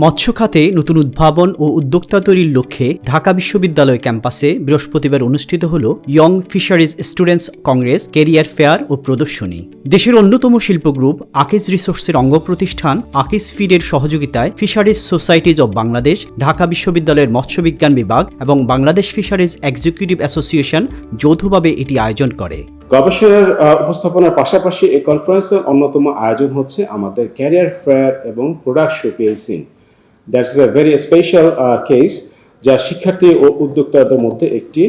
মৎস্য খাতে নতুন উদ্ভাবন ও উদ্যোক্তা তৈরির লক্ষ্যে ঢাকা বিশ্ববিদ্যালয় ক্যাম্পাসে বৃহস্পতিবার অনুষ্ঠিত হল young fisheries students congress, career fair ও প্রদর্শনী। দেশের অন্যতম শিল্প গ্রুপ আকিজ রিসোর্সের অঙ্গ প্রতিষ্ঠান আকিজ ফিডের সহযোগিতায় fisheries societies of Bangladesh, Dhaka বিশ্ববিদ্যালয়ের মৎস্যবিজ্ঞান বিভাগ এবং বাংলাদেশ ফিশারিজ এক্সিকিউটিভ অ্যাসোসিয়েশন যৌথভাবে এটি আয়োজন করে। গবেষণার উপস্থাপনার পাশাপাশি এই কনফারেন্সের অন্যতম আয়োজন হচ্ছে আমাদের ক্যারিয়ার ফেয়ার এবং product showcasing. That's a very special case, যা শিক্ষার্থী ও উদ্যোক্তাদের মধ্যে একটি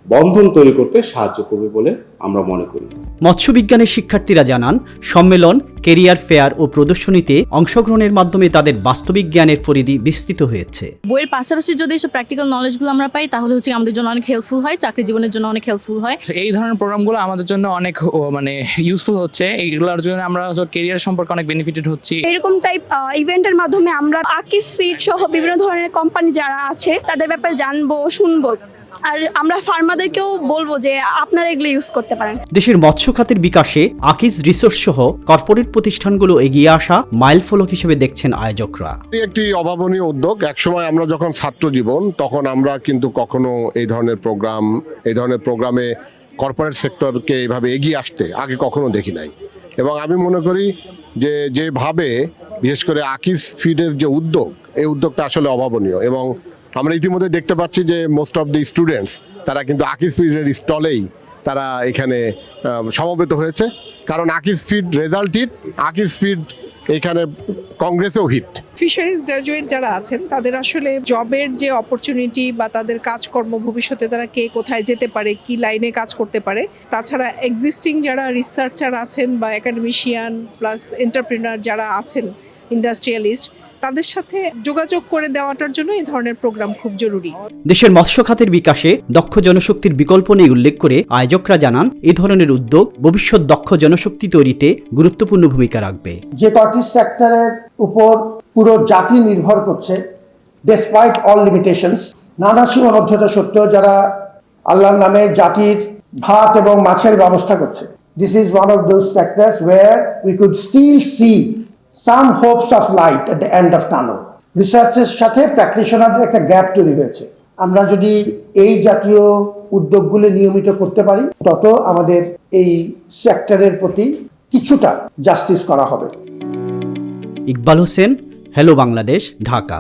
বন্ধন তৈরি করতে সাহায্য করবে বলে আমরা মনে করি। মৎস্যবিজ্ঞানের শিক্ষার্থীরা জানান, সম্মেলন, ক্যারিয়ার ফেয়ার ও প্রদর্শনীতে অংশগ্রহণের মাধ্যমে তাদের বাস্তবিক জ্ঞানের পরিধি বিস্তৃত হয়েছে। বইয়ের পাশাপাশি যদি এসব প্র্যাকটিক্যাল নলেজগুলো আমরা পাই, তাহলে হচ্ছে আমাদের জন্য অনেক হেল্পফুল হয়, চাকরি জীবনের জন্য অনেক হেল্পফুল হয়। এই ধরনের প্রোগ্রামগুলো আমাদের জন্য অনেক ইউজফুল হচ্ছে। এইগুলোর জন্য আমরা ক্যারিয়ার সম্পর্কে অনেক বেনিফিটেড হচ্ছি। এরকম টাইপ ইভেন্টের মাধ্যমে আমরা আকিজ ফিড সহ বিভিন্ন ধরনের কোম্পানি যারা আছে তাদের ব্যাপারে জানবো, শুনবো, আর আমরা ফার্মারদেরকেও বলবো যে আপনারা এগুলো ইউজ করতে পারেন। দেশের মৎস্য খাতের বিকাশে আকিজ রিসোর্স সহ কর্পোরেট প্রতিষ্ঠানগুলো এগিয়ে আসা মাইলফলক হিসেবে দেখছেন আয়োজকরা। একটি অভাবনীয় উদ্যোগ। একসময় আমরা যখন ছাত্র জীবন, তখন আমরা কিন্তু কখনো এই ধরনের প্রোগ্রামে কর্পোরেট সেক্টরকে এইভাবে এগিয়ে আসতে আগে কখনো দেখি নাই। এবং আমি মনে করি যে যেভাবে বিশেষ করে আকিজ ফিডের যে উদ্যোগ, এই উদ্যোগটা আসলে অভাবনীয়। এবং আমরা ইতিমধ্যে দেখতে পাচ্ছি যে মোস্ট অফ দি স্টুডেন্টস তারা কিন্তু আকিজ ফিডের স্টলেই তারা এখানে সমবেত হয়েছে, কারণ Akij feed result hit, Akij feed এখানে কংগ্রেসেও হিট। ফিশারিজ গ্র্যাজুয়েট যারা আছেন তাদের আসলে জবের যে অপরচুনিটি বা তাদের কাজকর্ম, ভবিষ্যতে তারা কে কোথায় যেতে পারে, কি লাইনে কাজ করতে পারে, তাছাড়া এক্সিস্টিং যারা রিসার্চার আছেন বা একাডেমিশিয়ান প্লাস এন্টারপ্রেনার যারা আছেন, ইন্ডাস্ট্রিয়ালিস্ট, তাদের সাথে যোগাযোগ করে দেওয়াটার জন্য এই ধরনের প্রোগ্রাম খুব জরুরি। দেশের মৎস্য খাতের বিকাশে দক্ষ জনশক্তির বিকল্প নেই উল্লেখ করে আয়োজকরা জানান, এই ধরনের উদ্যোগ ভবিষ্যৎ দক্ষ জনশক্তি তৈরিতে গুরুত্বপূর্ণ ভূমিকা রাখবে। যে কটি সেক্টরের উপর পুরো জাতি নির্ভর করছে, ডেসপাইট অল লিমিটেশনস, নানা সীমাবদ্ধতা সত্ত্বেও যারা আল্লাহর নামে জাতির ভাত এবং মাছের ব্যবস্থা করছে, this is one of those sectors where we could still see some hopes of light at the end of tunnel. রিসার্চের সাথে প্র্যাকটিশনারদের একটা গ্যাপ তৈরি হয়েছে। আমরা যদি এই জাতীয় উদ্যোগগুলো নিয়মিত করতে পারি, তত আমাদের এই সেক্টরের প্রতি কিছুটা জাস্টিস করা হবে। ইকবাল হোসেন, হ্যালো বাংলাদেশ, ঢাকা।